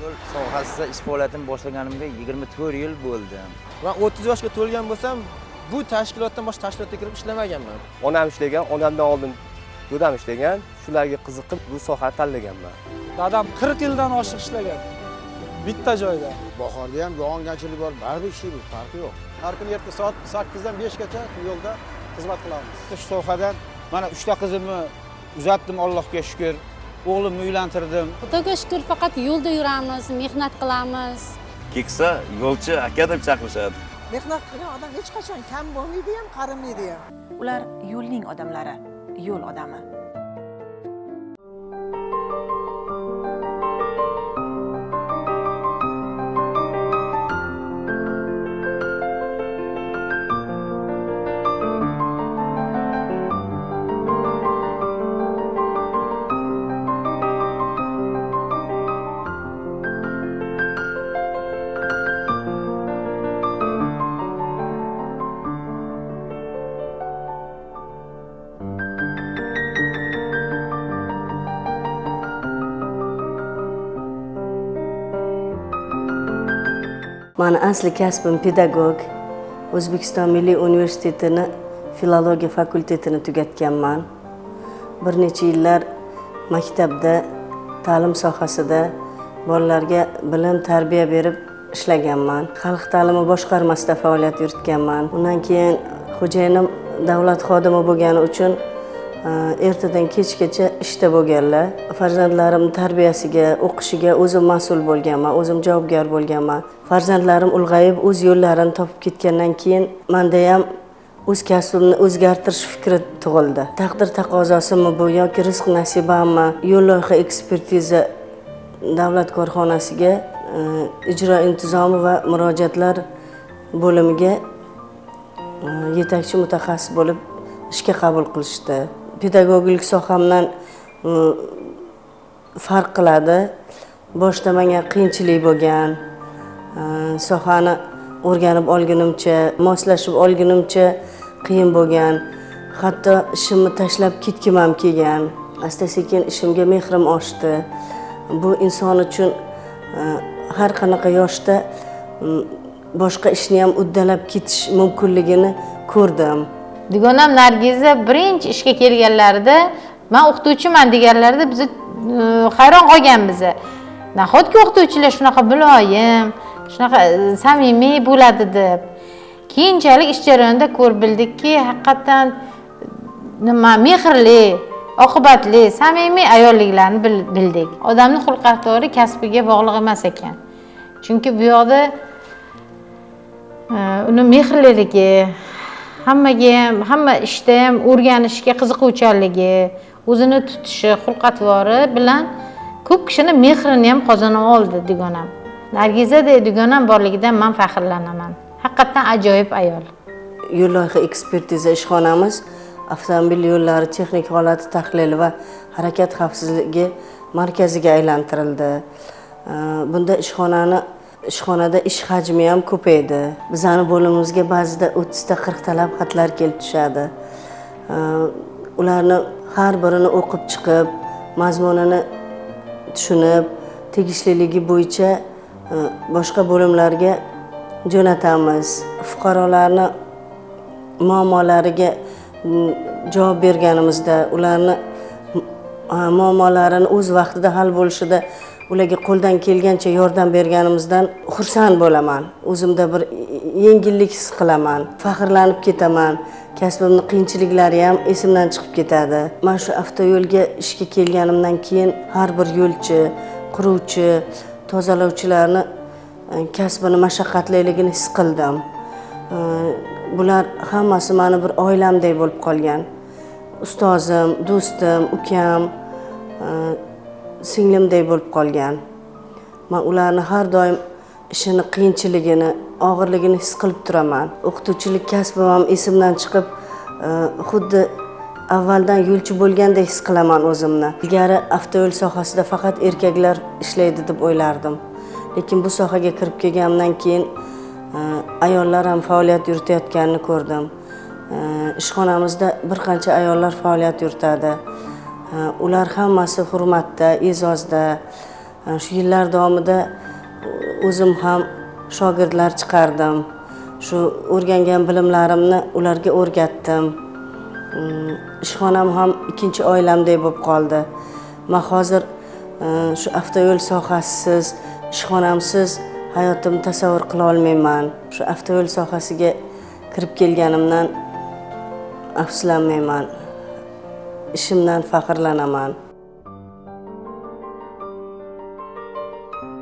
Yo'l sohasida ish faoliyatini boshlaganimga 24 yil bo'ldi. Men 30 yoshga to'lgan bo'lsam, bu tashkilotdan boshqa tashkilotga kirib ishlamaganman. Onam ishlagan, onamdan oldin dadam ishlagan, shularga qiziqib bu sohani tanlaganman. Dadam 40 yildan oshiq ishlagan. Bitta joyda. Bahorda ham yog'ingarchilik bor, baribir ishlaymiz, farqi yo'q. Har kuni erta soat 8 dan 5 gacha yo'lda xizmat qilamiz. Shu sohadan mana 3 ta qizimni uzatdim, Allohga shukr. O'g'limni uylantirdim. Xudoga shukr, faqat yo'lda yuramiz, mehnat qilamiz. Keksa yo'lchi aka deb chaqirishadi. Mehnat qilgan odam hech qachon kam bo'lmaydi ham, qarimaydi ham. Ular yo'lning odamlari, yo'l odami. Mani asli kasbim pedagog. O'zbekiston Milliy universitetini filologiya fakultetini tugatganman. Bir necha yillar maktabda, ta'lim sohasida bolalarga bilim, tarbiya berib ishlaganman. Xalq ta'limi boshqarmasida faoliyat yuritganman. Undan keyin xo'jayinim davlat xodimi bo'lgani uchun ertadan kechgacha ishda bo'lganlar. Farzandlarim tarbiyasiga, o'qishiga o'zim mas'ul bo'lganman, o'zim javobgar bo'lganman. Farzandlarim ulg'ayib, o'z yo'llarini topib ketgandan keyin menda ham o'z kasbimni o'zgartirish fikri tug'ildi. Taqdir taqozosimi bu yoki rizq nasibami? Yo'l loyiha ekspertiza davlat korxonasiga ijro intizomi va murojaatlar bo'limiga yetakchi mutaxassis bo'lib ishga qabul qilishdi. Pedagoglik sohamdan farq qiladi. Boshda menga qiyinchilik bo'lgan. Sohani o'rganib olgunimcha, moslashib olgunimcha qiyin bo'lgan. Hatto ishimni tashlab ketgim ham kelgan. Asta-sekin ishimga mehrim oshdi. Bu inson uchun har qanaqa yoshda boshqa ishni ham uddalab ketish mumkinligini ko'rdim. Dugonam Nargiza birinchi ishga kelganlarida, men o'qituvchiman deganlarida biz hayron qolganmiz. Nahotki o'qituvchilar shunaqa muloyim, shunaqa samimiy bo'ladi deb. Keyinchalik ish jarayonida ko'rib bildikki, haqiqatan nima mehrli, oqibatli, samimiy ayolliklarni bildik. Odamning xulq-atvori kasbiga bog'liq emas ekan. Chunki bu yoqda uni mehrliligi, hamma ishda ham o'rganishga qiziquvchanligi, o'zini tutishi, xulq-atvori bilan ko'p kishini mehrini ham qozonib oldi dugonam. Nargizadek dugonam borligidan men faxrlanaman. Haqiqatan ajoyib ayol. Yo'l loyiha ekspertiza ishxonamiz avtomobil yo'llari texnik holati tahlili va harakat xavfsizligi markaziga aylantirildi. Bunda ishxonada ish hajmi ham ko'paydi. Bizning bo'limimizga ba'zida 30 ta 40 talab xatlar kelib tushadi. Ularni har birini o'qib chiqib, mazmunini tushunib, tegishliligi bo'yicha boshqa bo'limlarga jo'natamiz. Fuqarolarni muammolariga javob berganimizda, ularni muammolarini o'z vaqtida hal bo'lishida ularga qo'ldan kelgancha yordam berganimizdan xursand bo'laman. O'zimda bir yengillik his qilaman, faxrlanib ketaman. Kasbimning qiyinchiliklari ham esimdan chiqib ketadi. Men shu avtoyo'lga ishga kelganimdan keyin har bir yo'lchi, quruvchi, tozalovchilarni kasbini mashaqqatliligini his qildim. Bular hammasi meni bir oilamdek bo'lib qolgan. Ustozim, do'stim, ukam, singlimdek bo'lib qolgan. Men ularni har doim ishini qiyinchiligini, og'irligini his qilib turaman. O'qituvchilik kasbim ham esimdan chiqib, xuddi avvaldan yo'lchi bo'lgandek his qilaman o'zimni. Ilgari avtoyo'l sohasida faqat erkaklar ishlaydi deb o'ylardim. Lekin bu sohaga kirib kelganimdan keyin ayollar ham faoliyat yuritayotganini ko'rdim. Ishxonamizda bir qancha ayollar faoliyat yuritadi. Ular hammasi hurmatda, e'zozda, Shu yillar davomida o'zim ham shogirdlar chiqardim. Shu o'rgangan bilimlarimni ularga o'rgatdim. Ishxonam ham ikkinchi oilamdek bo'lib qoldi. Men hozir shu avtoyo'l sohasisiz, ishxonamsiz hayotimni tasavvur qila olmayman. Shu avtoyo'l sohasiga kirib kelganimdan afsuslanmayman. Ishimdan faxrlanaman.